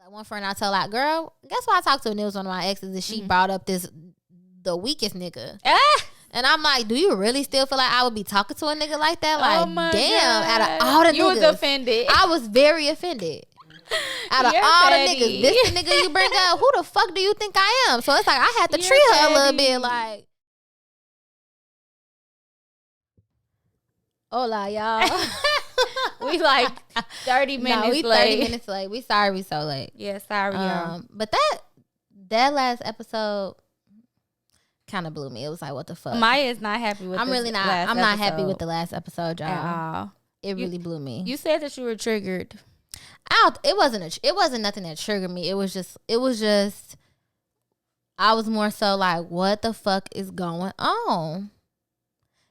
one friend I told, like, girl, guess what I talked to? And it was one of my exes, and she brought up the weakest nigga. And I'm like, do you really still feel like I would be talking to a nigga like that? Like, damn, out of all the niggas. You was offended. I was very offended. Out of all the niggas, this the nigga you bring up, who the fuck do you think I am? So it's like, I had to treat her a little bit like, hola, y'all. We like 30 minutes we late. 30 minutes late. We sorry we so late. Yeah, sorry, y'all. But that last episode kind of blew me. It was like, what the fuck? Maya is not happy with. I'm really not. I'm not happy with the last episode, y'all. At all. It really blew me. You said that you were triggered. It wasn't nothing that triggered me. It was just. I was more so like, what the fuck is going on?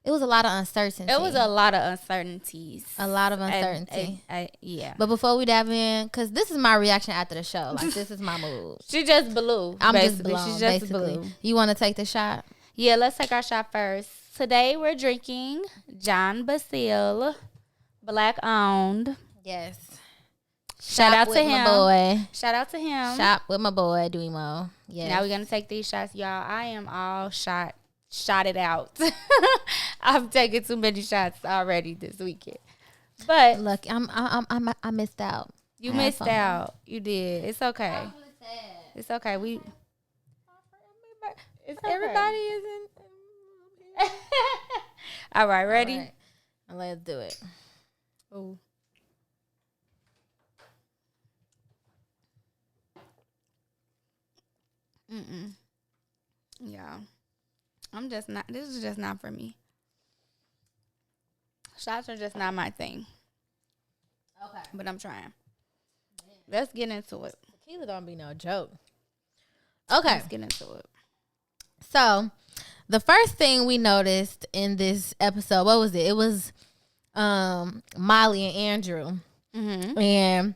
It was a lot of uncertainty. It was a lot of uncertainties. A lot of uncertainty. Yeah. But before we dive in, because this is my reaction after the show. Like, this is my mood. She just blew. I'm basically. just blown, She's just basically. blew. You want to take the shot? Yeah, let's take our shot first. Today we're drinking John Basile, black owned. Yes. Shout out to him. My boy. Shout out to him. Shop with my boy, Duimo. Yes. Now we're going to take these shots, y'all. I am all shotted out. I've taken too many shots already this weekend. But look, I missed out. You missed out. You did. It's okay. It's okay. Everybody is in. All right, ready? All right. Let's do it. Ooh. Yeah. I'm just not. This is just not for me. Shots are just not my thing. Okay. But I'm trying. Let's get into it. Tequila don't be no joke. Okay. Let's get into it. So, the first thing we noticed in this episode, what was it? It was Molly and Andrew. Mm-hmm. And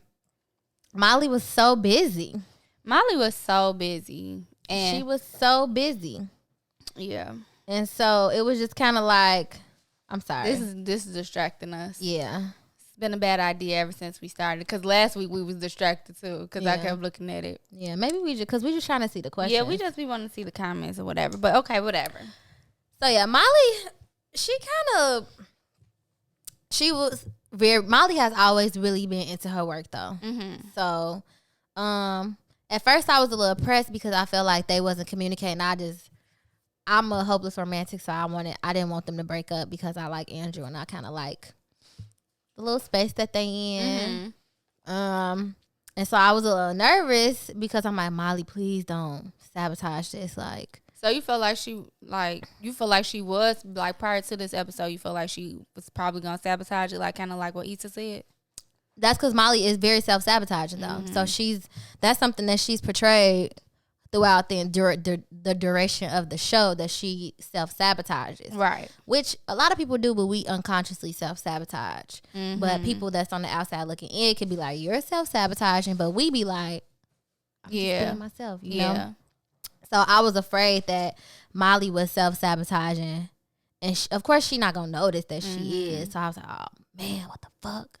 Molly was so busy. And she was so busy. Yeah. And so it was just kind of like, I'm sorry. This is distracting us. Yeah. It's been a bad idea ever since we started. Because last week we was distracted too. Because I kept looking at it. Yeah, maybe because we just trying to see the questions. Yeah, we want to see the comments or whatever. But okay, whatever. So yeah, Molly, Molly has always really been into her work though. Mm-hmm. So, at first I was a little pressed because I felt like they wasn't communicating. I'm a hopeless romantic, so I didn't want them to break up because I like Andrew and I kind of like the little space that they in. Mm-hmm. And so I was a little nervous because I'm like, Molly, please don't sabotage this. Like, so you feel like she was like prior to this episode, you feel like she was probably gonna sabotage it, like kind of like what Issa said. That's because Molly is very self-sabotaging though. Mm-hmm. So that's something that she's portrayed throughout the duration of the show, that she self-sabotages. Right. Which a lot of people do, but we unconsciously self-sabotage. Mm-hmm. But people that's on the outside looking in could be like, you're self-sabotaging, but we be like, I'm just being myself, you know? So I was afraid that Molly was self-sabotaging. And of course she not going to notice that she is. So I was like, oh man, what the fuck?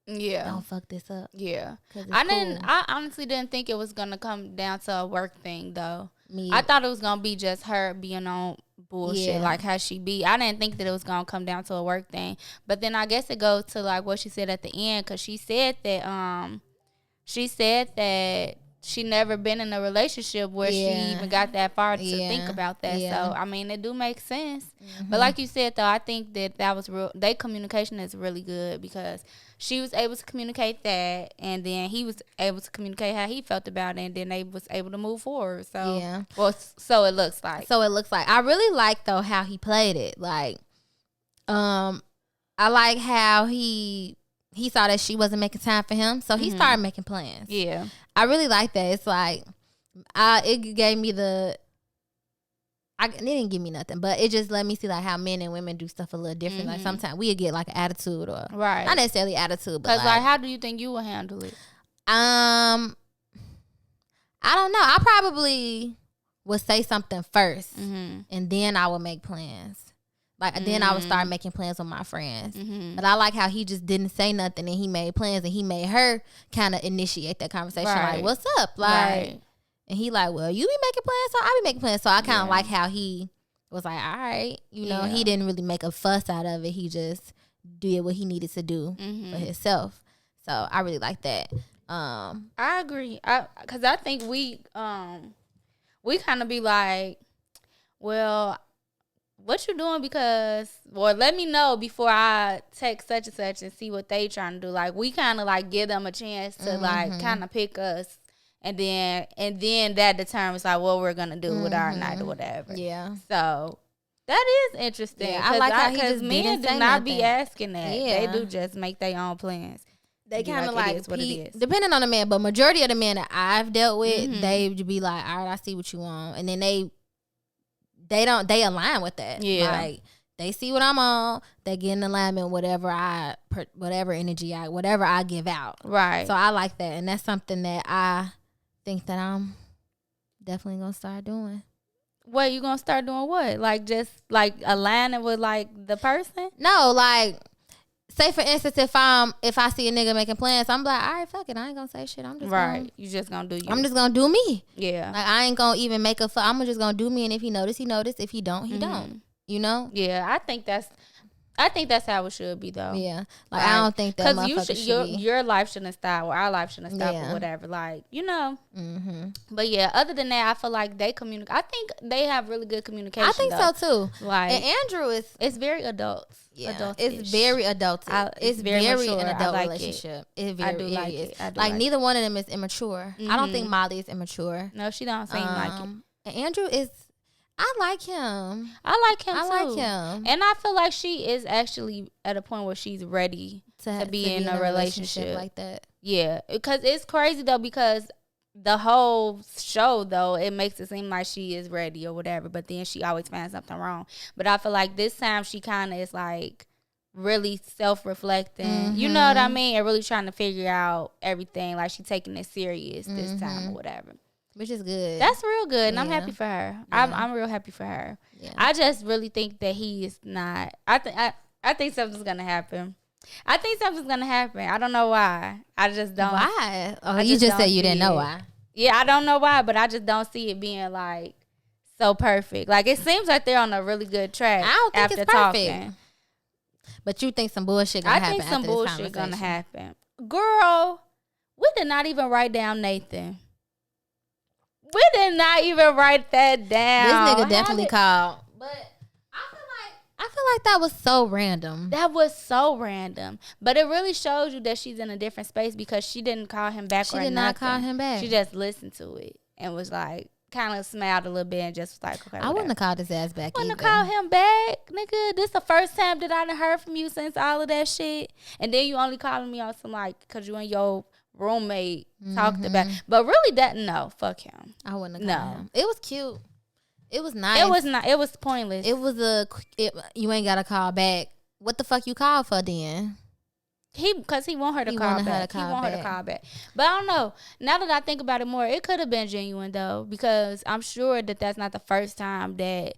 Yeah. Don't fuck this up. Yeah. I honestly didn't think it was gonna come down to a work thing though. I thought it was gonna be just her being on bullshit, like how she be. I didn't think that it was gonna come down to a work thing. But then I guess it goes to like what she said at the end, because she said that she never been in a relationship where she even got that far to think about that. So I mean, it do make sense. Mm-hmm. But like you said though, I think that was real. Their communication is really good, because she was able to communicate that, and then he was able to communicate how he felt about it, and then they was able to move forward. So so it looks like. I really like though how he played it. Like, I like how he saw that she wasn't making time for him, so he started making plans. Yeah, I really like that. It's like, it gave me it didn't give me nothing, but it just let me see like how men and women do stuff a little different. Like sometimes we get like an attitude, or not necessarily attitude, but like how do you think you would handle it? I don't know. I probably would say something first, and then I would make plans. Like, then I would start making plans with my friends. But I like how he just didn't say nothing and he made plans and he made her kind of initiate that conversation. Like, what's up? Like, and he like, well, you be making plans, so I be making plans. So I kind of like how he was like, all right, you know, he didn't really make a fuss out of it. He just did what he needed to do for himself. So I really like that. I agree. Because I think we kind of be like, well, what you doing? Because, or let me know before I text such and such and see what they trying to do. Like, we kind of like give them a chance to like kind of pick us, and then that determines like what we're gonna do with our night or whatever. Yeah. So that is interesting. Yeah, I like how he just men do not be asking that. Yeah. They do just make their own plans. They kind of like, what it is. Depending on the man, but majority of the men that I've dealt with, they be like, all right, I see what you want, and then they align with that. Yeah, like they see what I'm on, they get in alignment, whatever energy whatever I give out. Right. So I like that, and that's something that I think that I'm definitely gonna start doing. What, you gonna start doing? What, like just like aligning with like the person? No, like, say for instance, if I see a nigga making plans, I'm like, all right, fuck it, I ain't gonna say shit. I'm just you just gonna do you. I'm just gonna do me. Yeah. Like, I ain't gonna even make I'm just gonna do me, and if he notice, he notice. If he don't, he don't. You know? Yeah, I think that's how it should be, though. Yeah. Like, I don't think that motherfucker should be. Your life shouldn't stop, or our life shouldn't stop, or whatever. Like, you know. But yeah, other than that, I feel like they communicate. I think they have really good communication. I think so too. Like, and Andrew it's very adult. Yeah, it's very adult. It's very an adult relationship. I do like it. Like, neither one of them is immature. I don't think Molly is immature. No, she don't seem like it. And Andrew is. I like him. I like him. And I feel like she is actually at a point where she's ready to be in a relationship like that. Yeah, because it's crazy though, because the whole show though, it makes it seem like she is ready or whatever, but then she always finds something wrong. But I feel like this time she kind of is like really self-reflecting, you know what I mean, and really trying to figure out everything. Like, she taking it serious this time or whatever. Which is good. That's real good, and I'm happy for her. Yeah. I'm real happy for her. Yeah. I just really think that he is not. I think something's gonna happen. I don't know why. I just don't. Why? Oh, you just said you didn't know why. Yeah, I don't know why, but I just don't see it being like so perfect. Like, it seems like they're on a really good track. I don't think after it's perfect. Talking. But you think some bullshit gonna happen? I think some bullshit gonna happen. Girl, we did not even write down Nathan. We did not even write that down. This nigga definitely called. But I feel like that was so random. That was so random. But it really shows you that she's in a different space, because she didn't call him back or nothing. She did not call him back. She just listened to it and was like, kind of smiled a little bit and just was like, okay, I wouldn't have called his ass back either. Wouldn't have called him back, nigga. This the first time that I done heard from you since all of that shit. And then you only calling me on some, like, because you and your roommate talked about, but really no, fuck him. I wouldn't have called him. It was cute. It was nice. It was pointless. It was you ain't gotta call back. What the fuck you call for then? Because he want her to call back. He want her to call back. But I don't know. Now that I think about it more, it could have been genuine though, because I'm sure that that's not the first time that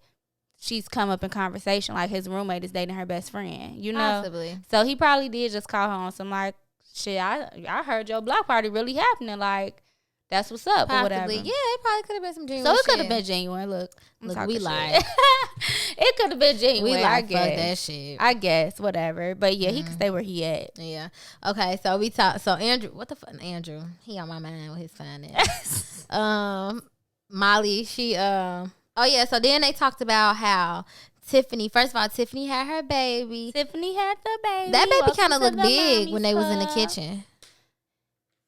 she's come up in conversation. Like, his roommate is dating her best friend, you know? Possibly. So he probably did just call her on some like, shit, I heard your block party really happening. Like, that's what's up. Possibly. Or whatever. Yeah, it probably could have been some genuine. So it could have been genuine. Look, we lied. It could have been genuine. We lied. Fuck that shit. I guess, whatever. But yeah, he can stay where he at. Yeah. Okay, so we talk. So Andrew, what the fuck? Andrew, he on my mind with his finance. Molly, she oh yeah. So then they talked about how Tiffany, first of all, Tiffany had her baby. Tiffany had the baby. That baby kind of looked big when they was in the kitchen.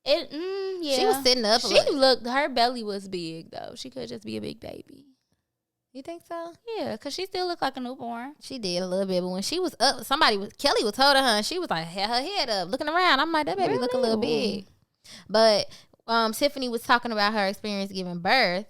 Yeah. She was sitting up. Her belly was big, though. She could just be a big baby. You think so? Yeah, because she still looked like a newborn. She did a little bit, but when she was up, Kelly was holding her, and she was like, had her head up, looking around. I'm like, that baby look a little big. But Tiffany was talking about her experience giving birth,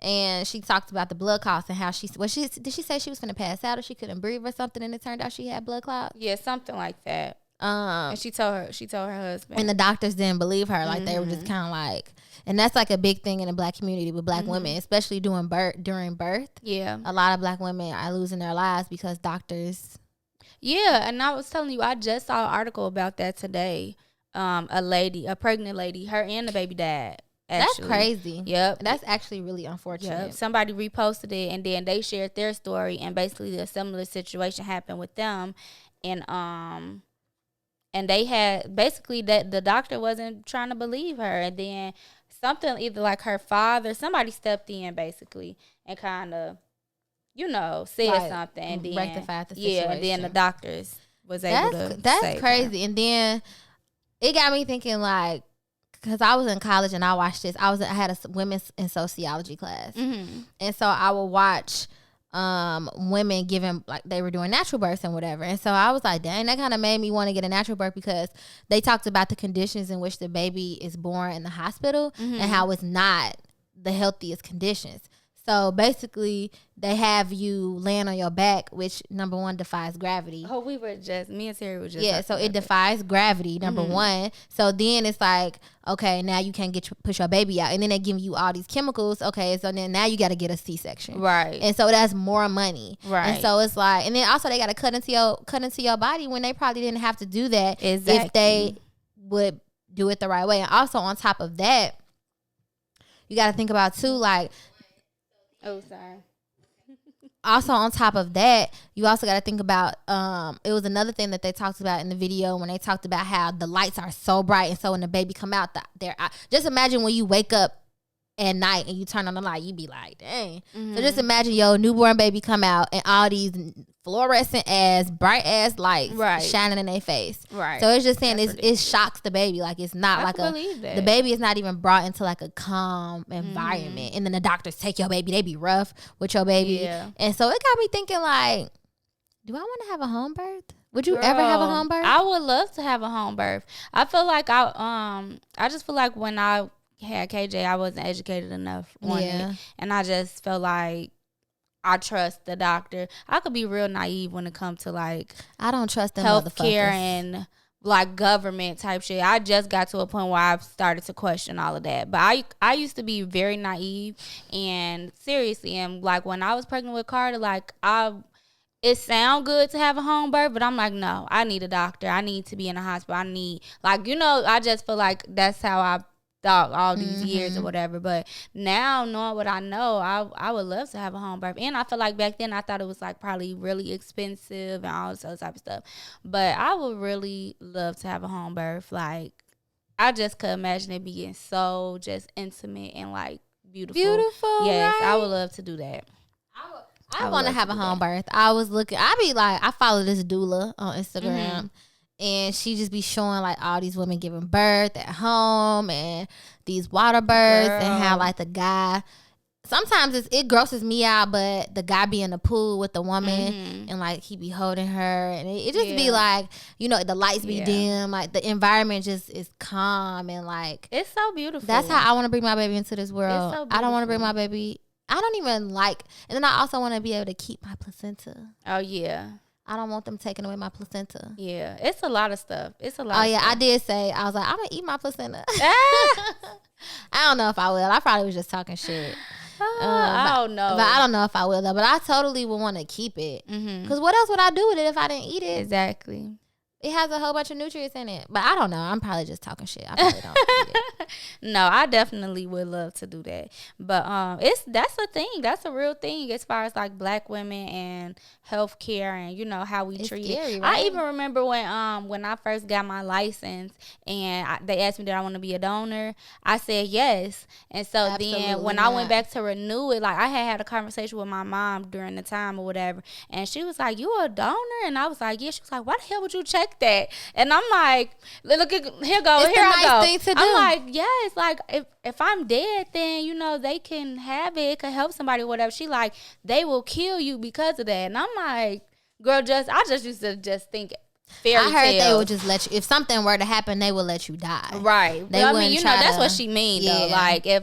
and she talked about the blood clots and how did she say she was going to pass out or she couldn't breathe or something, and it turned out she had blood clots? Yeah, something like that. And she told her husband. And the doctors didn't believe her. Like, they were just kind of like, and that's like a big thing in the Black community with Black women, especially during birth. Yeah. A lot of Black women are losing their lives because doctors. Yeah. And I was telling you, I just saw an article about that today. A pregnant lady, her and the baby died. Actually. That's crazy. Yep. That's actually really unfortunate. Yep. Somebody reposted it, and then they shared their story, and basically a similar situation happened with them. And they had basically that the doctor wasn't trying to believe her, and then something, either like her father, somebody stepped in basically and kind of, said something, and then rectified the situation. Yeah, and then the doctors was able to. That's crazy. Her. And then it got me thinking, like, because I was in college and I watched this. I had a women's in sociology class, and so I would watch women giving, like, they were doing natural births and whatever. And so I was like, dang, that kind of made me want to get a natural birth, because they talked about the conditions in which the baby is born in the hospital and how it's not the healthiest conditions. So basically, they have you laying on your back, which, number one, defies gravity. Oh, me and Terry were just. Yeah, so it defies gravity, number one. So then it's like, okay, now you can't push your baby out. And then they give you all these chemicals. Okay, so then now you got to get a C-section. Right. And so that's more money. Right. And so it's like, and then also they got to cut into your body when they probably didn't have to do that. Exactly. If they would do it the right way. And also on top of that, you got to think about too, like, oh, sorry. Also, on top of that, you also got to think about, it was another thing that they talked about in the video when they talked about how the lights are so bright. And so when the baby come out, just imagine when you wake up at night and you turn on the light, you be like, dang. So just imagine your newborn baby come out and all these fluorescent ass, bright ass lights shining in their face. Right. So it's just saying it shocks the baby. Like, it's not the baby is not even brought into like a calm environment. And then the doctors take your baby, they be rough with your baby. Yeah. And so it got me thinking, like, do I want to have a home birth? Would you ever have a home birth? I would love to have a home birth. I feel like I just feel like when I had KJ, I wasn't educated enough on it. And I just felt like I trust the doctor. I could be real naive when it comes to, like, I don't trust them healthcare and like government type shit. I just got to a point where I've started to question all of that. But I used to be very naive, and seriously, and like when I was pregnant with Carter, like it sound good to have a home birth, but I'm like, no, I need a doctor. I need to be in a hospital. I need, like, I just feel like that's how I thought all these years or whatever. But now, knowing what I know, I would love to have a home birth. And I feel like back then I thought it was like probably really expensive and all this other type of stuff. But I would really love to have a home birth. Like, I just could imagine it being so just intimate and like beautiful. Yes, right? I would love to do that. I want to have a home birth. I follow this doula on Instagram. And she just be showing like all these women giving birth at home and these water births and how like the guy, sometimes it grosses me out, but the guy be in the pool with the woman and like he be holding her, and it just be like, the lights be dim, like the environment just is calm, and like it's so beautiful. That's how I want to bring my baby into this world. So I don't want to bring my baby. I don't even like, and then I also want to be able to keep my placenta. Oh yeah. I don't want them taking away my placenta. Yeah, it's a lot of stuff. I did say, I was like, I'm going to eat my placenta. I don't know if I will. I probably was just talking shit. I don't know. But I don't know if I will, though. But I totally would want to keep it. Because what else would I do with it if I didn't eat it? Exactly. It has a whole bunch of nutrients in it. But I don't know. I'm probably just talking shit. I probably don't eat it. No, I definitely would love to do that. But that's a thing. That's a real thing as far as like Black women and healthcare and how we treat it. Right? I even remember when I first got my license and they asked me, did I want to be a donor? I said yes. And so absolutely then when I went back to renew it, like I had a conversation with my mom during the time or whatever, and she was like, you a donor? And I was like, yeah. She was like, why the hell would you check that? And I'm like, look, here I go. Thing to do. I'm like, yes, like if I'm dead, then they can have it. It could help somebody or whatever. She like, they will kill you because of that. And I'm like, girl, I just used to just think fairy I heard tales. they would just let you. If something were to happen, they would let you die. Right. They I mean, you know, that's what she mean though. Yeah.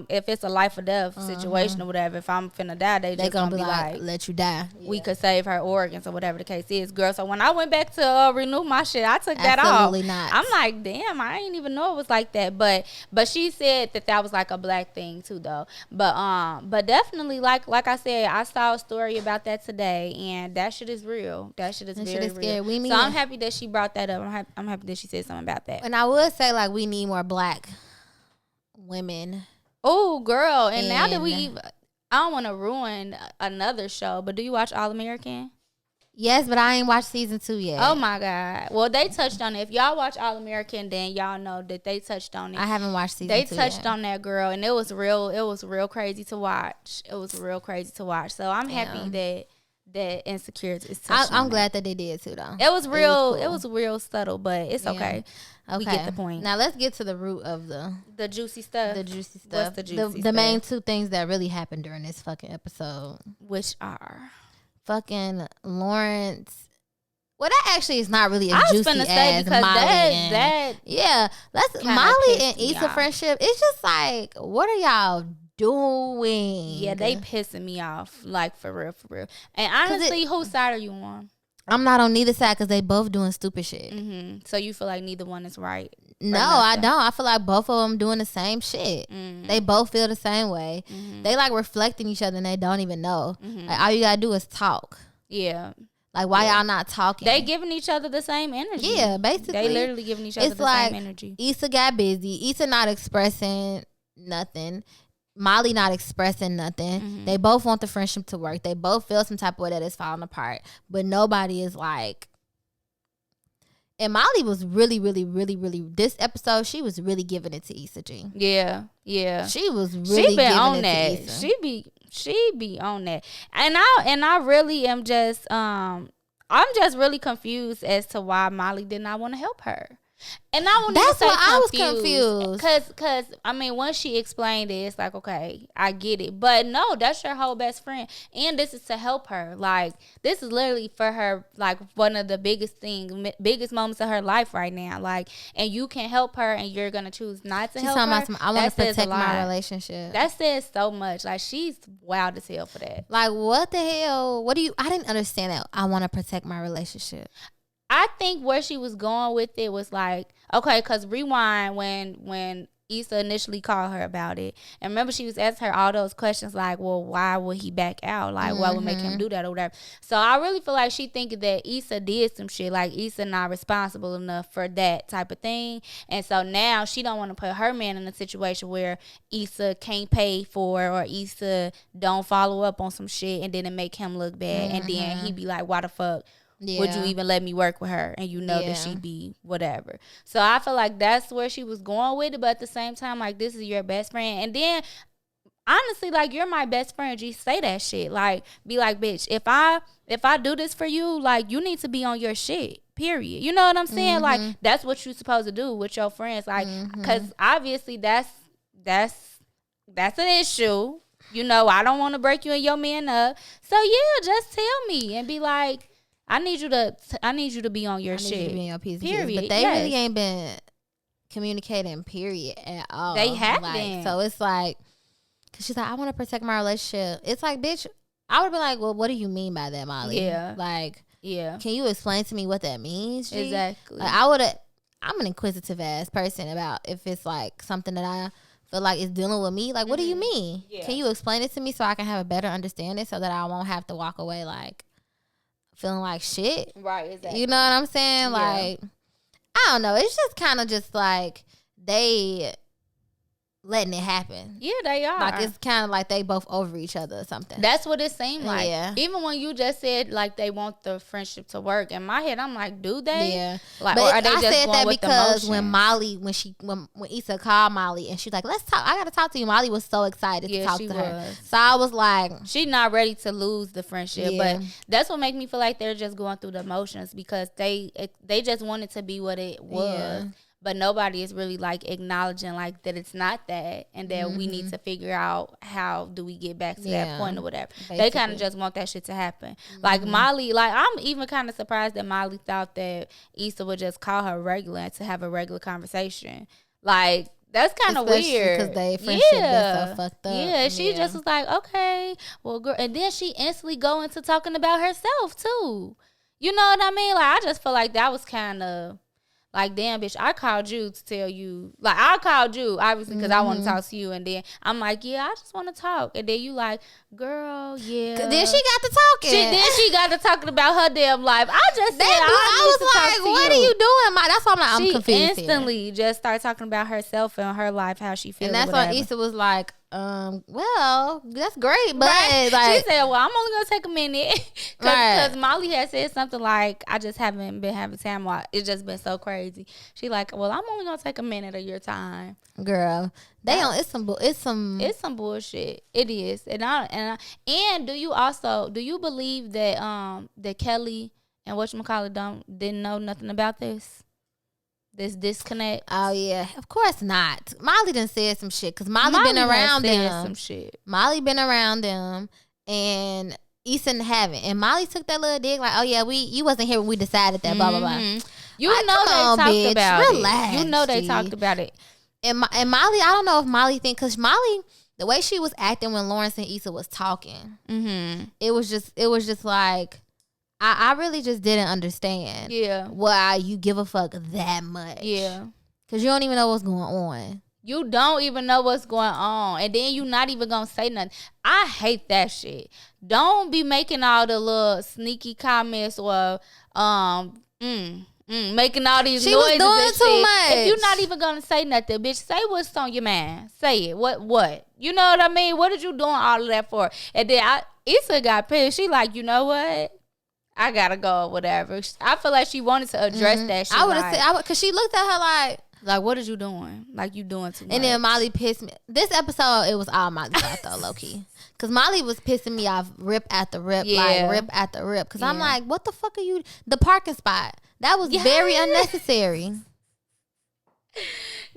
If it's a life or death situation or whatever, if I'm finna die, they just gonna be like, let you die. We could save her organs or whatever the case is, girl. So when I went back to renew my shit, I took that off. Absolutely not. I'm like, damn, I didn't even know it was like that. But she said that was like a black thing too, though. But definitely, like I said, I saw a story about that today, and that shit is real. That shit is very real. So I'm happy that she brought that up. I'm happy that she said something about that. And I would say, like, we need more black women. Oh, girl. And now that I don't want to ruin another show, but do you watch All American? Yes, but I ain't watched season 2 yet. Oh my God. Well, they touched on it. If y'all watch All American, then y'all know that they touched on it. I haven't watched season 2 yet. They touched on that, girl, and it was real crazy to watch. It was real crazy to watch. So I'm happy that Insecure is touched on I'm glad that they did too, though. It was real. It was real subtle, but it's okay. We get the point. Now let's get to the root of the juicy stuff. The juicy stuff. What's the juicy stuff? The main 2 things that really happened during this fucking episode. Which are fucking Lawrence. Well, that actually is not really a juicy ass because Molly that's Molly and Issa friendship. It's just like, what are y'all doing? Yeah, they pissing me off, like for real. And honestly, whose side are you on? I'm not on neither side because they both doing stupid shit. Mm-hmm. So you feel like neither one is right? No, I don't. I feel like both of them doing the same shit. Mm-hmm. They both feel the same way. Mm-hmm. They like reflecting each other and they don't even know. Mm-hmm. Like, all you gotta do is talk. Yeah. Like, why y'all not talking? They giving each other the same energy. Yeah, basically. They literally giving each other same energy. Issa got busy. Issa not expressing nothing. Molly not expressing nothing. Mm-hmm. They both want the friendship to work. They both feel some type of way that it's falling apart. But nobody is like... And Molly was really, this episode, she was really giving it to Issa G. Yeah. She was really giving on it that. to Issa. She be on that. And I really am just I'm just really confused as to why Molly did not want to help her. And I That's why I was confused. Cause I mean, once she explained it, it's like, okay, I get it. But no, that's your whole best friend, and this is to help her. Like, this is literally for her, like, one of the biggest moments of her life right now. Like, and you can help her, and you're gonna choose not to help her. I want to protect my relationship. That says so much. Like, she's wild as hell for that. Like, what the hell? I didn't understand that. I want to protect my relationship. I think where she was going with it was like, okay, because rewind when Issa initially called her about it. And remember, she was asking her all those questions like, well, why would he back out? Like, what would make him do that or whatever? So I really feel like she thinking that Issa did some shit. Like, Issa not responsible enough for that type of thing. And so now she don't want to put her man in a situation where Issa can't pay for, or Issa don't follow up on some shit, and then it make him look bad. And then he be like, why the fuck would you even let me work with her? And you know that she be whatever. So I feel like that's where she was going with it. But at the same time, like, this is your best friend. And then, honestly, like, you're my best friend. Just say that shit. Like, be like, bitch, if I do this for you, like, you need to be on your shit. Period. You know what I'm saying? Like, that's what you're supposed to do with your friends. Like, because obviously that's an issue. You know, I don't want to break you and your man up. So yeah, just tell me and be like, I need you to be on your shit. I need you to be on your piece. Period. But they really ain't been communicating, period, at all. They haven't. Like, so it's like, cause she's like, I want to protect my relationship. It's like, bitch, I would be like, well, what do you mean by that, Molly? Yeah. Like, yeah. Can you explain to me what that means, G? Exactly. Like, I'm an inquisitive ass person about if it's like something that I feel like is dealing with me. Like, what do you mean? Yeah. Can you explain it to me so I can have a better understanding so that I won't have to walk away like feeling like shit? Right, exactly. You know what I'm saying? Yeah. Like, I don't know. It's just kind of just like they letting it happen. Yeah, they are. Like, it's kind of like they both over each other or something. That's what it seemed like. Yeah. Even when you just said like they want the friendship to work, in my head I'm like, do they? Yeah. Like, but or are they I just said going that with because the when Molly, when Issa called Molly and she's like, let's talk. I gotta talk to you. Molly was so excited to talk to her. So I was like, she's not ready to lose the friendship. Yeah. But that's what makes me feel like they're just going through the emotions because they just want it to be what it was. Yeah. but nobody is really like acknowledging like that it's not that, and that we need to figure out how do we get back to that point or whatever. Basically. They kind of just want that shit to happen. Like Molly, like I'm even kind of surprised that Molly thought that Issa would just call her regular and to have a regular conversation. Like, that's kind of weird. Because they friendship is so fucked up. Yeah, she just was like, okay, well, girl. And then she instantly go into talking about herself, too. You know what I mean? Like, I just feel like that was kind of like, damn, bitch, I called you to tell you. Like, I called you, obviously, because I want to talk to you. And then I'm like, yeah, I just want to talk. And then you like, girl, yeah. Then she got to talking. Then she got to talking about her damn life. I just said, I was like, what are you doing, Ma? That's why I'm confused. She instantly just started talking about herself and her life, how she feels. And that's why Issa was like, well, that's great, but right. Like, she said, well, I'm only gonna take a minute because Molly had said something like, I just haven't been having time while it's just been so crazy. She like, well, I'm only gonna take a minute of your time, girl. It's some bullshit. It is. And do you believe that that Kelly and whatchamacallit didn't know nothing about this disconnect? Oh yeah, of course not. Molly done said some shit because Molly been around them. Some shit. Molly been around them, and Issa haven't. And Molly took that little dig like, oh yeah, you wasn't here when we decided that. Blah blah blah. You know they talked about it. You know they talked about it. And Molly, I don't know if Molly because Molly, the way she was acting when Lawrence and Issa was talking, it was just like. I really just didn't understand. Yeah. Why you give a fuck that much. Yeah. Because you don't even know what's going on. You don't even know what's going on. And then you not even going to say nothing. I hate that shit. Don't be making all the little sneaky comments or making all these noises. She was doing too much. If you're not even going to say nothing, bitch, say what's on your mind. Say it. What? You know what I mean? What did you doing all of that for? And then Issa got pissed. She like, you know what? I gotta go or whatever. I feel like she wanted to address that shit. I would have said, because she looked at her like, what is you doing? Like, you doing too much. And then Molly pissed me. This episode, it was all Molly's fault though, low key. Because Molly was pissing me off rip after rip, like rip after rip. Because I'm like, what the fuck are you? The parking spot. That was very unnecessary.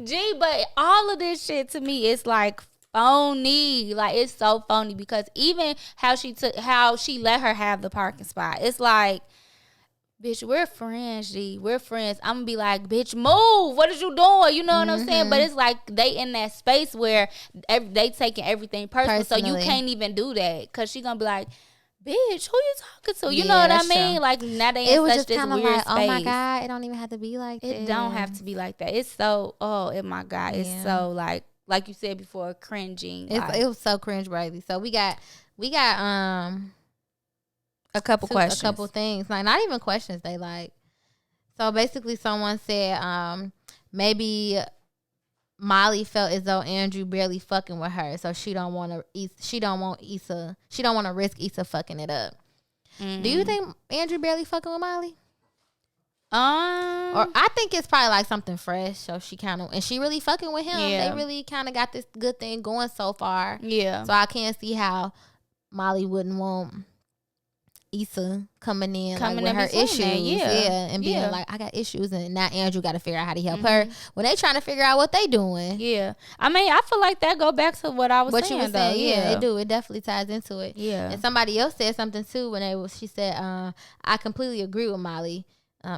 Gee, but all of this shit to me is like phony. Like, it's so phony because even how she let her have the parking spot, it's like, bitch, we're friends, G. We're friends. I'm gonna be like, bitch, move. What is you doing? You know what I'm saying? But it's like they in that space where they taking everything personal. So you can't even do that because she gonna be like, bitch, who you talking to? You know what I mean? True. Like, now they in such this weird like, space. Oh my God, it don't even have to be like that. It don't have to be like that. It's so, oh my God. It's so like you said before, cringing. It was so cringe-worthy. So we got a couple questions. A couple things. Like, not even questions. They like. So basically someone said maybe Molly felt as though Andrew barely fucking with her, so she don't want to risk Issa fucking it up. Do you think Andrew barely fucking with Molly? Or I think it's probably like something fresh. So she she really fucking with him. Yeah. They really kind of got this good thing going so far. Yeah. So I can't see how Molly wouldn't want Issa coming in with her issues. And being like, I got issues, and now Andrew got to figure out how to help her when they trying to figure out what they doing. Yeah. I mean, I feel like that go back to what I was saying. What you were saying, yeah, it do. It definitely ties into it. Yeah. And somebody else said something too she said, I completely agree with Molly.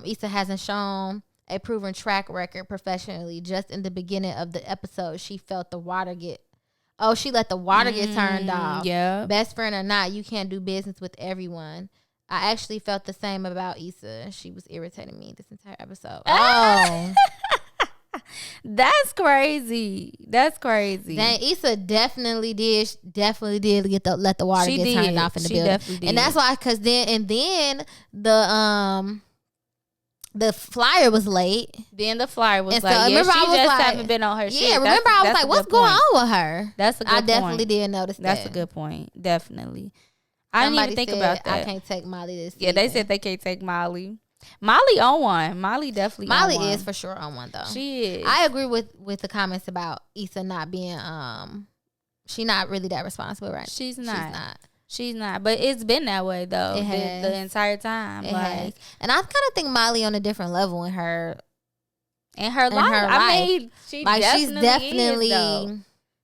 Issa hasn't shown a proven track record professionally. Just in the beginning of the episode, she felt the water get turned off. Yeah. Best friend or not, you can't do business with everyone. I actually felt the same about Issa. She was irritating me this entire episode. Oh. That's crazy. Then Issa definitely did let the water get turned off in the building. Definitely did. And that's why, then the flyer was late. Then the flyer was late. So remember, I was like, haven't been on her shit. Yeah, remember I was like, what's going on with her? That's a good point. I definitely did notice that. That's a good point. Definitely. I didn't even think about that. I can't take Molly this season. Yeah, they said they can't take Molly. Molly on one. Molly definitely on one. Molly is for sure on one, though. She is. I agree with the comments about Issa not being, she not really that responsible right now. She's not. But it's been that way, though, the entire time. It has. And I kind of think Molly on a different level in her in her life. I mean, she's definitely is,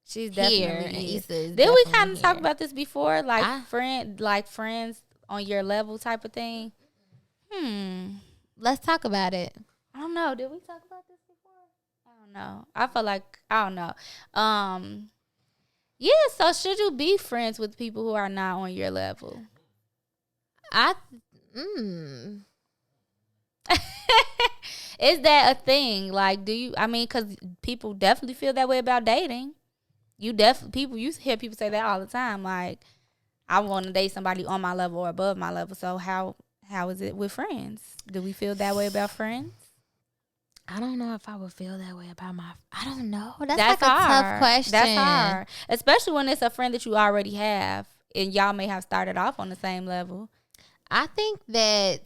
she's definitely is. Did we kind of talk about this before, like friends on your level type of thing? Let's talk about it. I don't know. Did we talk about this before? I don't know. I feel like I don't know. Yeah. So should you be friends with people who are not on your level? Is that a thing? Like, do you? I mean, because people definitely feel that way about dating. You hear people say that all the time. Like, I want to date somebody on my level or above my level. So how is it with friends? Do we feel that way about friends? I don't know if I would feel that way about I don't know. That's like a tough question. That's hard, especially when it's a friend that you already have and y'all may have started off on the same level. I think that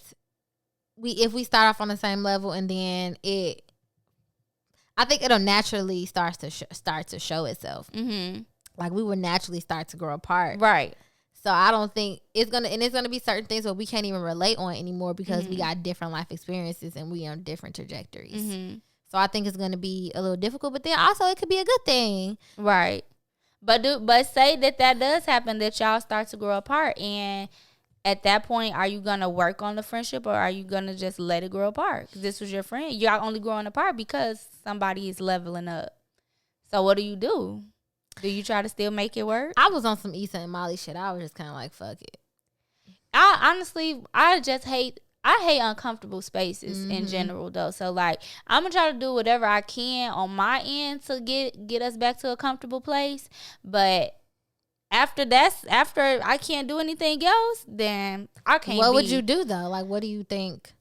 if we start off on the same level and then I think it'll naturally start to show itself. Mm-hmm. Like we would naturally start to grow apart, right? So I don't think it's gonna be certain things that we can't even relate on anymore because we got different life experiences and we on different trajectories. Mm-hmm. So I think it's gonna be a little difficult, but then also it could be a good thing, right? But say that does happen, that y'all start to grow apart, and at that point, are you gonna work on the friendship or are you gonna just let it grow apart? 'Cause this was your friend. Y'all only growing apart because somebody is leveling up. So what do you do? Do you try to still make it work? I was on some Issa and Molly shit. I was just kind of like, fuck it. I hate uncomfortable spaces in general though. So like, I'm gonna try to do whatever I can on my end to get us back to a comfortable place. But after I can't do anything else, then I can't. What would you do though? Like, what do you think?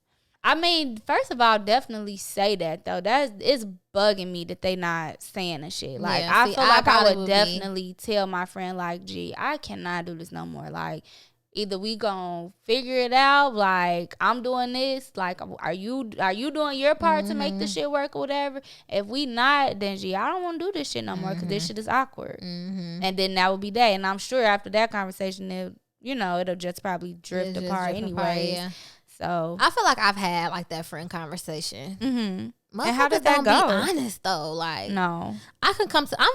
I mean, first of all, definitely say that though. It's bugging me that they not saying the shit. Like, I feel like I would definitely tell my friend, like, gee, I cannot do this no more. Like, either we gonna figure it out. Like, I'm doing this. Like, are you doing your part to make this shit work or whatever? If we not, then gee, I don't want to do this shit no more because this shit is awkward. And then that would be that. And I'm sure after that conversation, it'll just probably drift apart anyway. Yeah. So I feel like I've had like that friend conversation. And how did that go? Be honest though, like no, I'm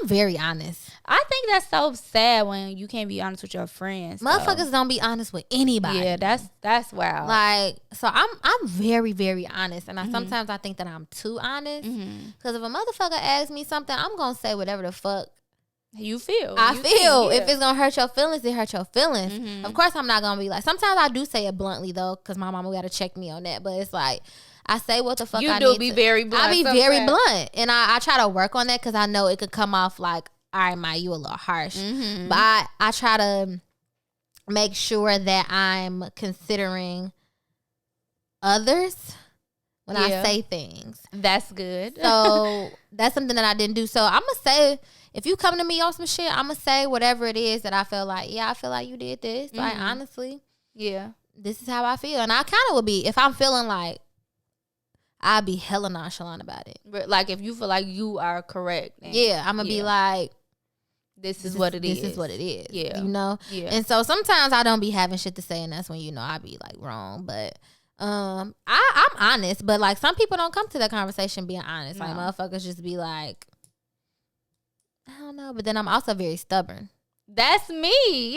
very honest. I think that's so sad when you can't be honest with your friends. Motherfuckers don't be honest with anybody. Yeah, that's wild. Like, so I'm very, very honest, and sometimes I think that I'm too honest. Because if a motherfucker asks me something, I'm gonna say whatever the fuck you feel. I feel. If it's gonna hurt your feelings, it hurt your feelings. Of course, I'm not gonna be like. Sometimes I do say it bluntly though, because my mama gotta check me on that. But it's like, I say what the fuck I need to. You do be very blunt. I be very blunt, and I try to work on that because I know it could come off like, all right, Ma, you a little harsh. But I try to make sure that I'm considering others when I say things. That's good. So that's something that I didn't do. So I'm gonna say, if you come to me on some shit, I'm gonna say whatever it is that I feel like. Yeah, I feel like you did this. Like, honestly, yeah, this is how I feel, and I kind of would be if I'm feeling like. I'd be hella nonchalant about it. Like, if you feel like you are correct. Yeah, I'm going to be like, this is what it is. This is what it is. Yeah. You know? Yeah. And so sometimes I don't be having shit to say, and that's when, I be like wrong. But I'm honest. But like, some people don't come to that conversation being honest. No. Like, motherfuckers just be like, I don't know. But then I'm also very stubborn. That's me.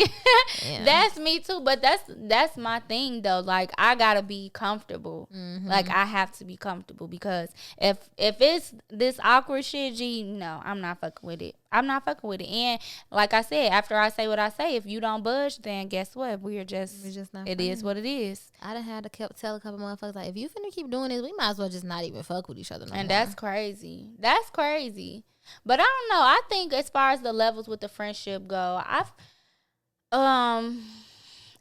Yeah. That's me too. But that's my thing though. Like, I gotta be comfortable. Like, I have to be comfortable because if it's this awkward shit, gee, no, I'm not fucking with it. I'm not fucking with it. And like I said, after I say what I say, if you don't budge, then guess what? We're just not. It is what it is. I done had to tell a couple motherfuckers, like, if you finna keep doing this, we might as well just not even fuck with each other no more. And that's crazy. That's crazy. But I don't know. I think as far as the levels with the friendship go,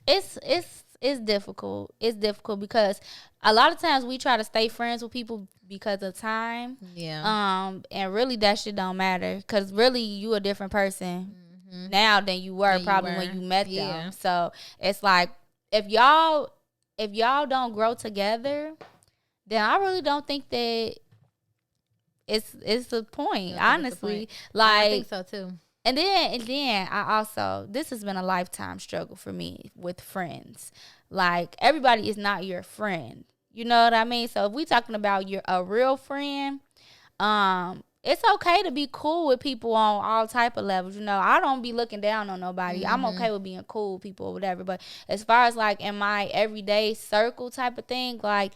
it's difficult. It's difficult because a lot of times we try to stay friends with people because of time. Yeah. And really that shit don't matter because really you a different person now than you were when you met them. So it's like if y'all don't grow together, then I really don't think that. It's the point, honestly. Like, I think so too. And then I also, this has been a lifetime struggle for me with friends. Like, everybody is not your friend. You know what I mean? So if we talking about a real friend, It's okay to be cool with people on all type of levels. You know, I don't be looking down on nobody. I'm okay with being cool with people or whatever. But as far as like in my everyday circle type of thing, like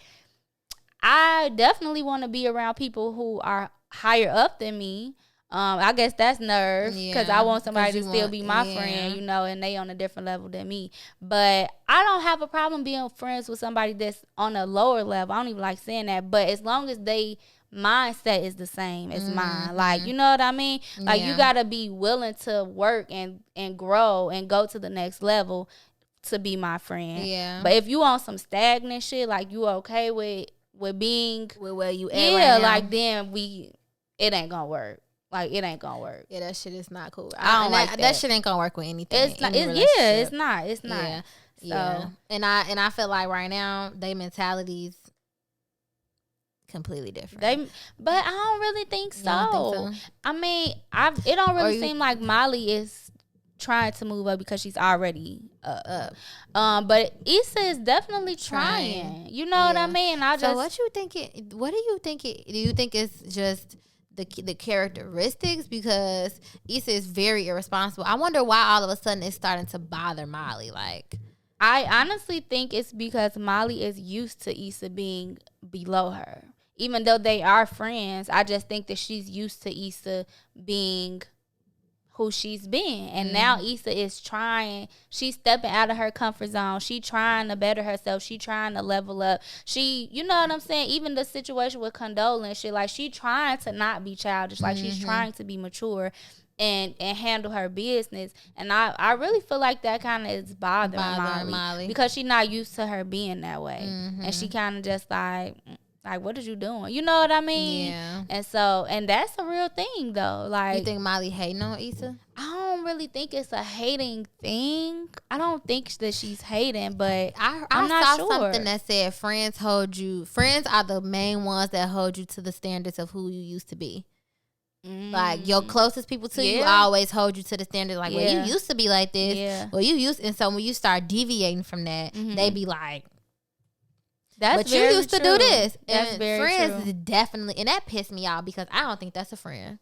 I definitely want to be around people who are higher up than me. I guess that's nerve because I want somebody to still be my friend, you know, and they on a different level than me. But I don't have a problem being friends with somebody that's on a lower level. I don't even like saying that. But as long as they mindset is the same as mine, like, you know what I mean? Like you gotta be willing to work and grow and go to the next level to be my friend. Yeah. But if you on some stagnant shit, like you okay with being with where you at right now, like then it ain't gonna work. Like it ain't gonna work. Yeah, that shit is not cool. I don't like that shit ain't gonna work with anything. It's not. It's not. Yeah. So, yeah. And I feel like right now they mentalities completely different. But I don't really think so. I mean, it don't really seem like Molly is trying to move up because she's already up. But Issa is definitely trying. You know what I mean? So what do you think do you think it's just the characteristics? Because Issa is very irresponsible. I wonder why all of a sudden it's starting to bother Molly. Like, I honestly think it's because Molly is used to Issa being below her. Even though they are friends, I just think that she's used to Issa being who she's been. And now Issa is trying. She's stepping out of her comfort zone. She trying to better herself. She trying to level up. She, you know what I'm saying? Even the situation with Condola and shit, like she trying to not be childish. Like she's trying to be mature and handle her business. And I really feel like that kind of is bothering Molly because she's not used to her being that way. And she kind of just like, what is you doing? You know what I mean? Yeah. And that's a real thing though. Like, you think Molly hating on Issa? I don't really think it's a hating thing. I don't think that she's hating, but I'm not sure. I saw something that said friends are the main ones that hold you to the standards of who you used to be. Like your closest people to you always hold you to the standard. Like, well, you used to be like this. Yeah. Well, and so when you start deviating from that, they be like, but you used to do this. That's very friends true. Definitely, and that pissed me off because I don't think that's a friend.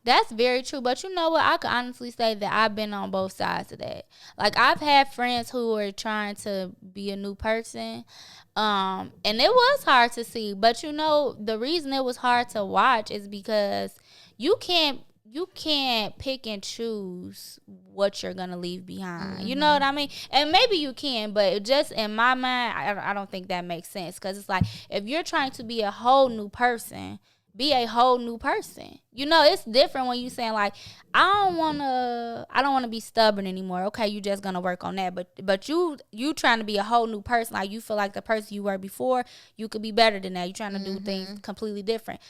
That's very true. But you know what? I could honestly say that I've been on both sides of that. Like, I've had friends who were trying to be a new person. And it was hard to see. But, you know, the reason it was hard to watch is because you can't pick and choose what you're gonna leave behind. You know what I mean? And maybe you can, but just in my mind, I don't think that makes sense. Because it's like, if you're trying to be a whole new person, be a whole new person. You know, it's different when you saying like, I don't wanna be stubborn anymore. Okay, you just gonna work on that. But you trying to be a whole new person. Like, you feel like the person you were before, you could be better than that. You trying to do things completely different.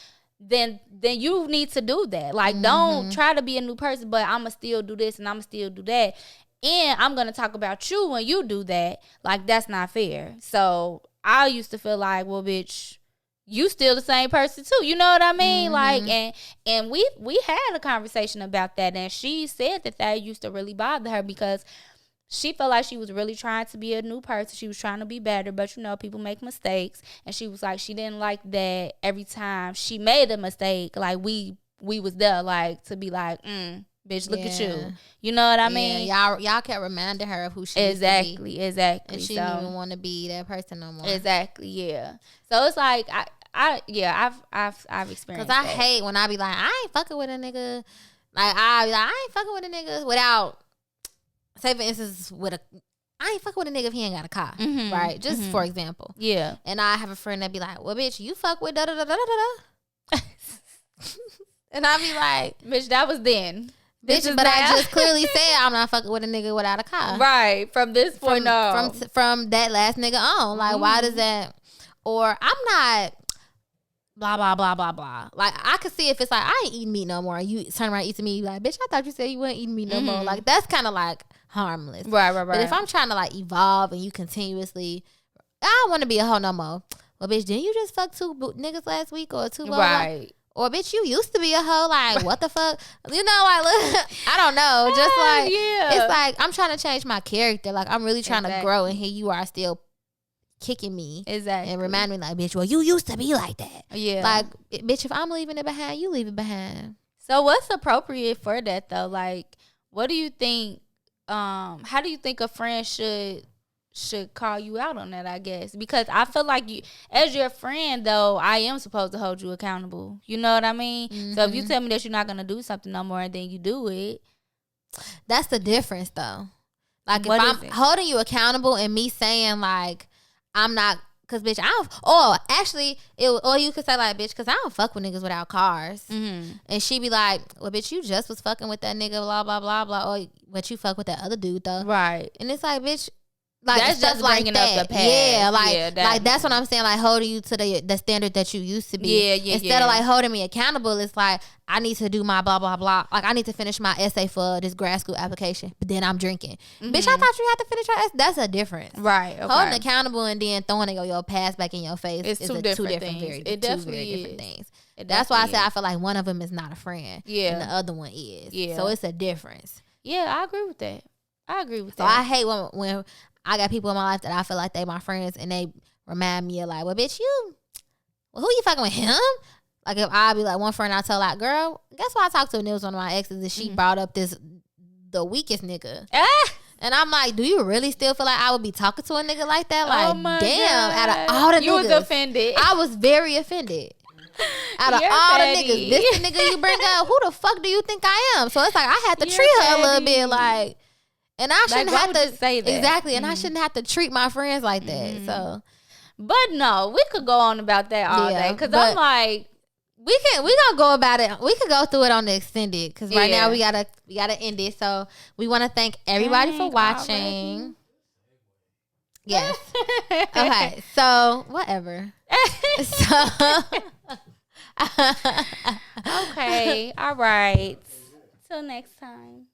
Then you need to do that. Like, don't try to be a new person, but I'ma still do this and I'ma still do that. And I'm gonna talk about you when you do that. Like, that's not fair. So I used to feel like, well, bitch, you still the same person too. You know what I mean? Like, and we had a conversation about that, and she said that used to really bother her because she felt like she was really trying to be a new person. She was trying to be better, but, you know, people make mistakes. And she was like, she didn't like that every time she made a mistake, like, we was there, like, to be like, bitch, look at you. You know what I mean? Y'all kept reminding her of who she used to be. Exactly. And she didn't even want to be that person no more. Exactly, yeah. So it's like, I've experienced that. Because I hate when I be like, I ain't fucking with a nigga. Like, I be like, I ain't fucking with a nigga without... Say, for instance, I ain't fucking with a nigga if he ain't got a car, right? Just for example. Yeah. And I have a friend that be like, well, bitch, you fuck with da-da-da-da-da-da. And I be like... Bitch, that was then. Bitch, but I just clearly said I'm not fucking with a nigga without a car. Right. From this point on. From that last nigga on. Like, why does that... Or I'm not... Blah, blah, blah, blah, blah. Like, I could see if it's like, I ain't eating meat no more. And you turn around eating meat, like, bitch, I thought you said you weren't eating meat no more. Like, that's kind of like... harmless. Right. But if I'm trying to like evolve and you continuously, I don't want to be a hoe no more. Well, bitch, didn't you just fuck 2 niggas last week or 2 right? Or bitch, you used to be a hoe. Like, what the fuck? You know, like, look, I don't know. Just like, it's like I'm trying to change my character. Like, I'm really trying to grow, and here you are still kicking me. Exactly. And remind me like, bitch, well, you used to be like that. Yeah. Like, bitch, if I'm leaving it behind, you leave it behind. So what's appropriate for that though? Like, what do you think, how do you think a friend should call you out on that, I guess? Because I feel like you, as your friend though, I am supposed to hold you accountable. You know what I mean? Mm-hmm. So if you tell me that you're not going to do something no more and then you do it. That's the difference though. Like, if I'm holding you accountable and me saying like, I'm not, cause bitch, I don't. Or actually, or you could say like, bitch, cause I don't fuck with niggas without cars. Mm-hmm. And she be like, well, bitch, you just was fucking with that nigga, blah blah blah blah. Or but you fuck with that other dude though, right? And it's like, bitch, like that's just bringing up the past. Yeah, like that's what I'm saying. Like holding you to the standard that you used to be. Yeah. Instead of like holding me accountable, it's like I need to do my blah blah blah. Like I need to finish my essay for this grad school application, but then I'm drinking. Mm-hmm. Bitch, I thought you had to finish your essay. That's a difference, right? Okay. Holding accountable and then throwing your past back in your face is two different things. That's why I say I feel like one of them is not a friend, and the other one is. Yeah. So it's a difference. Yeah, I agree with that. So I hate when I got people in my life that I feel like they my friends and they remind me of like, well, bitch, who you fucking with him? Like if I be like one friend, I tell like, girl, guess what I talked to? And it was one of my exes and she brought up the weakest nigga. And I'm like, do you really still feel like I would be talking to a nigga like that? Like, damn, out of all the niggas. You was offended. I was very offended. Out of all the niggas, this the nigga you bring up, who the fuck do you think I am? So it's like I had to treat her a little bit like, and I shouldn't have to say that. Exactly. And I shouldn't have to treat my friends like that. So, but no, we could go on about that all day. Cause I'm like, we gonna go about it. We could go through it on the extended. Cause right now we gotta end it. So we want to thank everybody for watching. Yes. Okay. So whatever. Okay. All right. Till next time.